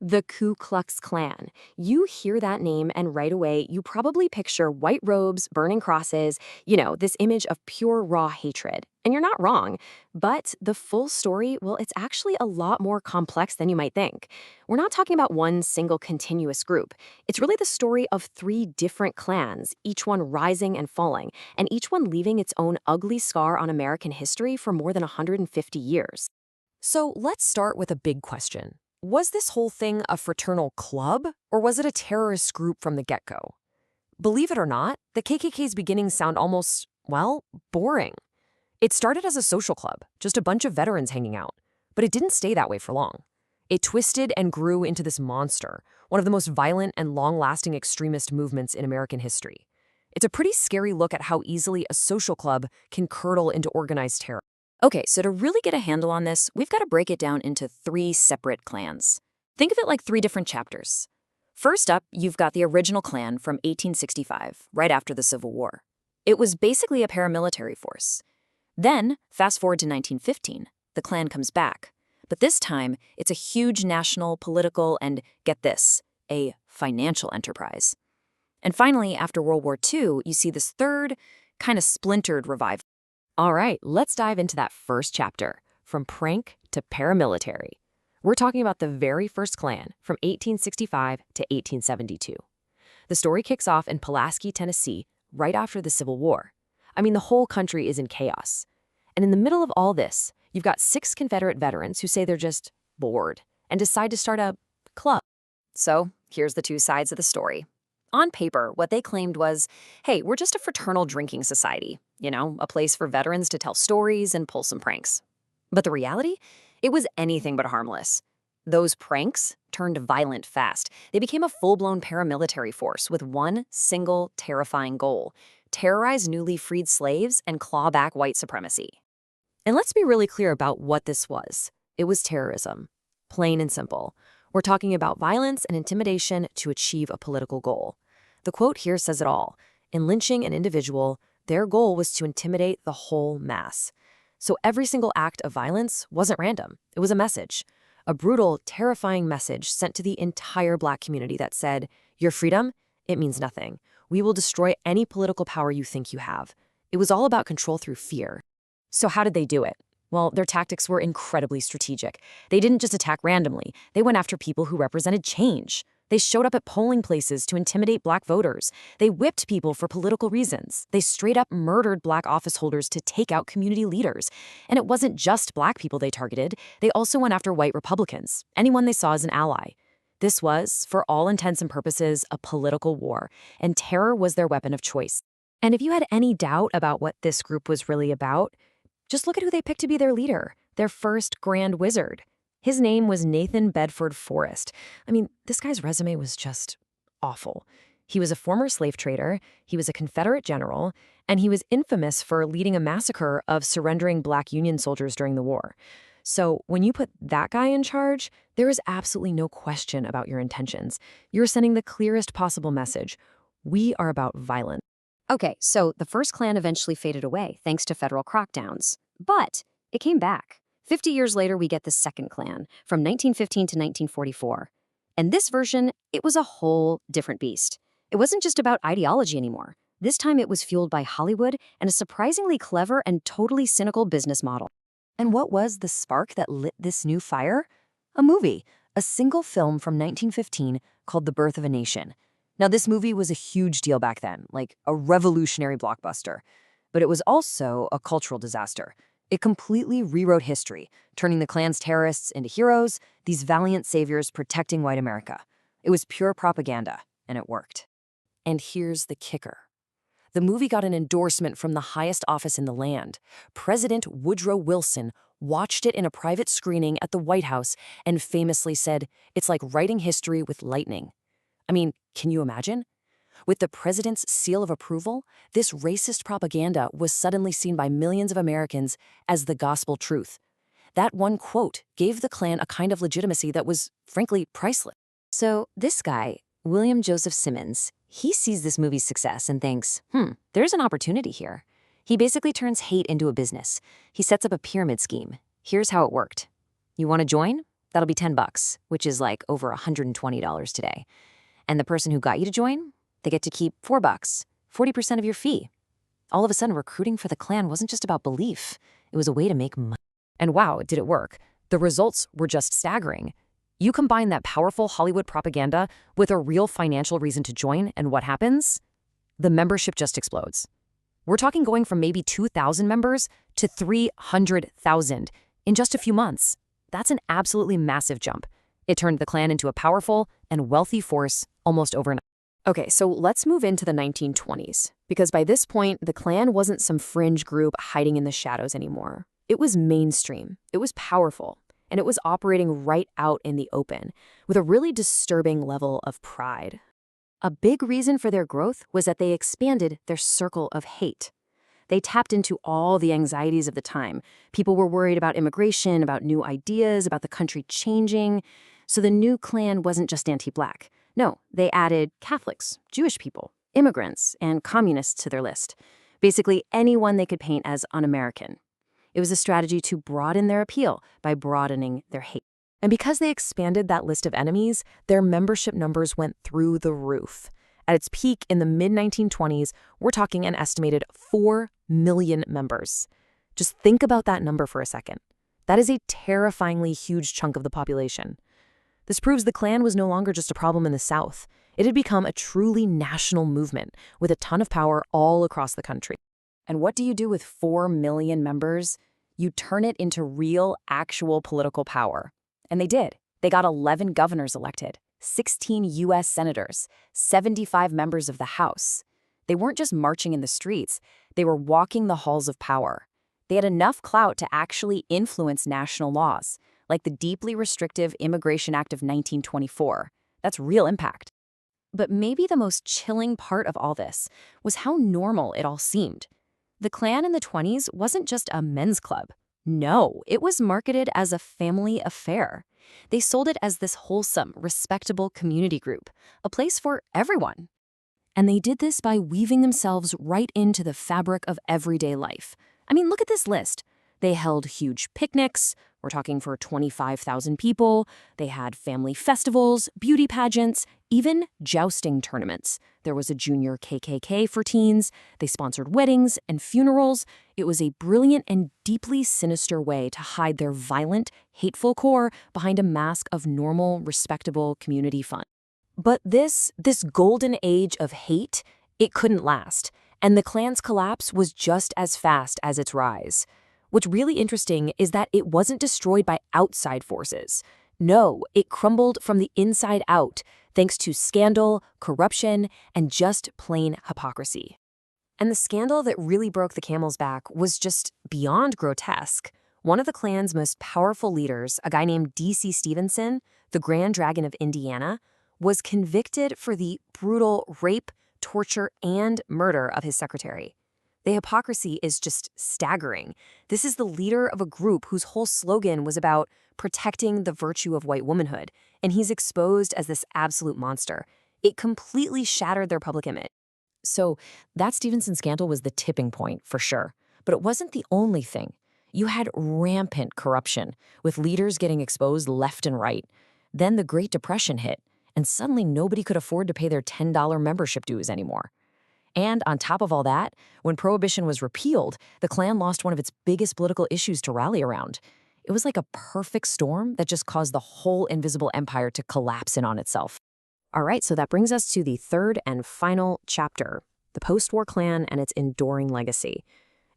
The Ku Klux Klan. You hear that name, and right away, you probably picture white robes, burning crosses, this image of pure raw hatred. And you're not wrong. But the full story, well, it's actually a lot more complex than you might think. We're not talking about one single continuous group. It's really the story of three different clans, each one rising and falling, and each one leaving its own ugly scar on American history for more than 150 years. So let's start with a big question. Was this whole thing a fraternal club, or was it a terrorist group from the get-go? Believe it or not, the KKK's beginnings sound almost, well, boring. It started as a social club, just a bunch of veterans hanging out. But it didn't stay that way for long. It twisted and grew into this monster, one of the most violent and long-lasting extremist movements in American history. It's a pretty scary look at how easily a social club can curdle into organized terror. Okay, so to really get a handle on this, we've got to break it down into three separate clans. Think of it like three different chapters. First up, you've got the original Klan from 1865, right after the Civil War. It was basically a paramilitary force. Then, fast forward to 1915, the Klan comes back. But this time, it's a huge national, political, and, get this, a financial enterprise. And finally, after World War II, you see this third, kind of splintered revival. All right, let's dive into that first chapter, from prank to paramilitary. We're talking about the very first Klan from 1865 to 1872. The story kicks off in Pulaski, Tennessee, right after the Civil War. I mean, the whole country is in chaos. And in the middle of all this, you've got 6 Confederate veterans who say they're just bored and decide to start a club. So, here's the two sides of the story. On paper, what they claimed was, hey, we're just a fraternal drinking society, a place for veterans to tell stories and pull some pranks. But the reality? It was anything but harmless. Those pranks turned violent fast. They became a full-blown paramilitary force with one single terrifying goal: terrorize newly freed slaves and claw back white supremacy. And let's be really clear about what this was. It was terrorism, plain and simple. We're talking about violence and intimidation to achieve a political goal. The quote here says it all. In lynching an individual, their goal was to intimidate the whole mass. So every single act of violence wasn't random. It was a message. A brutal, terrifying message sent to the entire Black community that said, your freedom, it means nothing. We will destroy any political power you think you have. It was all about control through fear. So how did they do it? Well, their tactics were incredibly strategic. They didn't just attack randomly. They went after people who represented change. They showed up at polling places to intimidate Black voters. They whipped people for political reasons. They straight up murdered Black office holders to take out community leaders. And it wasn't just Black people they targeted. They also went after white Republicans, anyone they saw as an ally. This was, for all intents and purposes, a political war, and terror was their weapon of choice. And if you had any doubt about what this group was really about, just look at who they picked to be their leader, their first Grand Wizard. His name was Nathan Bedford Forrest. I mean, this guy's resume was just awful. He was a former slave trader, he was a Confederate general, and he was infamous for leading a massacre of surrendering Black Union soldiers during the war. So when you put that guy in charge, there is absolutely no question about your intentions. You're sending the clearest possible message. We are about violence. Okay, so the first Klan eventually faded away thanks to federal crackdowns. But it came back. 50 years later, we get the second Klan, from 1915 to 1944. And this version, it was a whole different beast. It wasn't just about ideology anymore. This time it was fueled by Hollywood and a surprisingly clever and totally cynical business model. And what was the spark that lit this new fire? A movie, a single film from 1915 called The Birth of a Nation. Now, this movie was a huge deal back then, like a revolutionary blockbuster. But it was also a cultural disaster. It completely rewrote history, turning the Klan's terrorists into heroes, these valiant saviors protecting white America. It was pure propaganda, and it worked. And here's the kicker. The movie got an endorsement from the highest office in the land. President Woodrow Wilson watched it in a private screening at the White House and famously said, "It's like writing history with lightning." I mean, can you imagine? With the president's seal of approval, this racist propaganda was suddenly seen by millions of Americans as the gospel truth. That one quote gave the Klan a kind of legitimacy that was, frankly, priceless. So this guy, William Joseph Simmons, he sees this movie's success and thinks, there's an opportunity here. He basically turns hate into a business. He sets up a pyramid scheme. Here's how it worked. You want to join? That'll be $10, which is like over $120 today. And the person who got you to join, they get to keep $4, 40% of your fee. All of a sudden, recruiting for the Klan wasn't just about belief. It was a way to make money. And wow, did it work. The results were just staggering. You combine that powerful Hollywood propaganda with a real financial reason to join, and what happens? The membership just explodes. We're talking going from maybe 2,000 members to 300,000 in just a few months. That's an absolutely massive jump. It turned the Klan into a powerful and wealthy force almost overnight. Okay, so let's move into the 1920s, because by this point, the Klan wasn't some fringe group hiding in the shadows anymore. It was mainstream, it was powerful, and it was operating right out in the open, with a really disturbing level of pride. A big reason for their growth was that they expanded their circle of hate. They tapped into all the anxieties of the time. People were worried about immigration, about new ideas, about the country changing. So the new Klan wasn't just anti-Black. No, they added Catholics, Jewish people, immigrants, and communists to their list. Basically, anyone they could paint as un-American. It was a strategy to broaden their appeal by broadening their hate. And because they expanded that list of enemies, their membership numbers went through the roof. At its peak in the mid-1920s, we're talking an estimated 4 million members. Just think about that number for a second. That is a terrifyingly huge chunk of the population. This proves the Klan was no longer just a problem in the South. It had become a truly national movement with a ton of power all across the country. And what do you do with 4 million members? You turn it into real, actual political power. And they did. They got 11 governors elected, 16 U.S. senators, 75 members of the House. They weren't just marching in the streets. They were walking the halls of power. They had enough clout to actually influence national laws, like the deeply restrictive Immigration Act of 1924. That's real impact. But maybe the most chilling part of all this was how normal it all seemed. The Klan in the 20s wasn't just a men's club. No, it was marketed as a family affair. They sold it as this wholesome, respectable community group, a place for everyone. And they did this by weaving themselves right into the fabric of everyday life. I mean, look at this list. They held huge picnics. We're talking for 25,000 people. They had family festivals, beauty pageants, even jousting tournaments. There was a junior KKK for teens. They sponsored weddings and funerals. It was a brilliant and deeply sinister way to hide their violent, hateful core behind a mask of normal, respectable community fun. But this golden age of hate, it couldn't last. And the Klan's collapse was just as fast as its rise. What's really interesting is that it wasn't destroyed by outside forces. No, it crumbled from the inside out, thanks to scandal, corruption, and just plain hypocrisy. And the scandal that really broke the camel's back was just beyond grotesque. One of the Klan's most powerful leaders, a guy named D.C. Stevenson, the Grand Dragon of Indiana, was convicted for the brutal rape, torture, and murder of his secretary. The hypocrisy is just staggering. This is the leader of a group whose whole slogan was about protecting the virtue of white womanhood, and he's exposed as this absolute monster. It completely shattered their public image. So that Stevenson scandal was the tipping point, for sure. But it wasn't the only thing. You had rampant corruption, with leaders getting exposed left and right. Then the Great Depression hit, and suddenly nobody could afford to pay their $10 membership dues anymore. And on top of all that, when Prohibition was repealed, the Klan lost one of its biggest political issues to rally around. It was like a perfect storm that just caused the whole invisible empire to collapse in on itself. All right, so that brings us to the third and final chapter, the post-war Klan and its enduring legacy.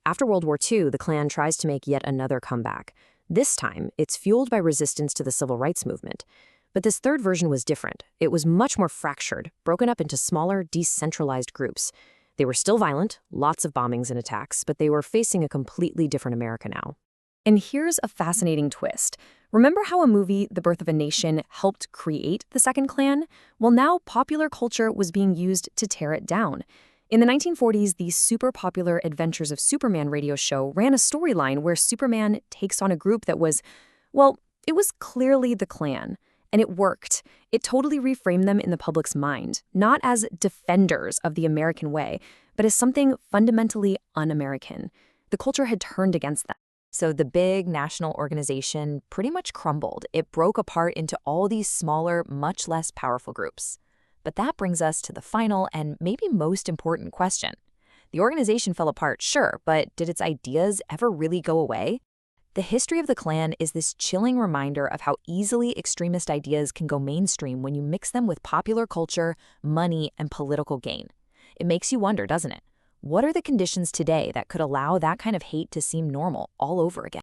After World War II, the Klan tries to make yet another comeback. This time, it's fueled by resistance to the civil rights movement. But this third version was different. It was much more fractured, broken up into smaller, decentralized groups. They were still violent, lots of bombings and attacks, but they were facing a completely different America now. And here's a fascinating twist. Remember how a movie, The Birth of a Nation, helped create the Second Klan? Well, now popular culture was being used to tear it down. In the 1940s, the super popular Adventures of Superman radio show ran a storyline where Superman takes on a group that was, well, it was clearly the Klan. And it worked. It totally reframed them in the public's mind, not as defenders of the American way, but as something fundamentally un-American. The culture had turned against them. So the big national organization pretty much crumbled. It broke apart into all these smaller, much less powerful groups. But that brings us to the final and maybe most important question. The organization fell apart, sure, but did its ideas ever really go away? The history of the Klan is this chilling reminder of how easily extremist ideas can go mainstream when you mix them with popular culture, money, and political gain. It makes you wonder, doesn't it? What are the conditions today that could allow that kind of hate to seem normal all over again?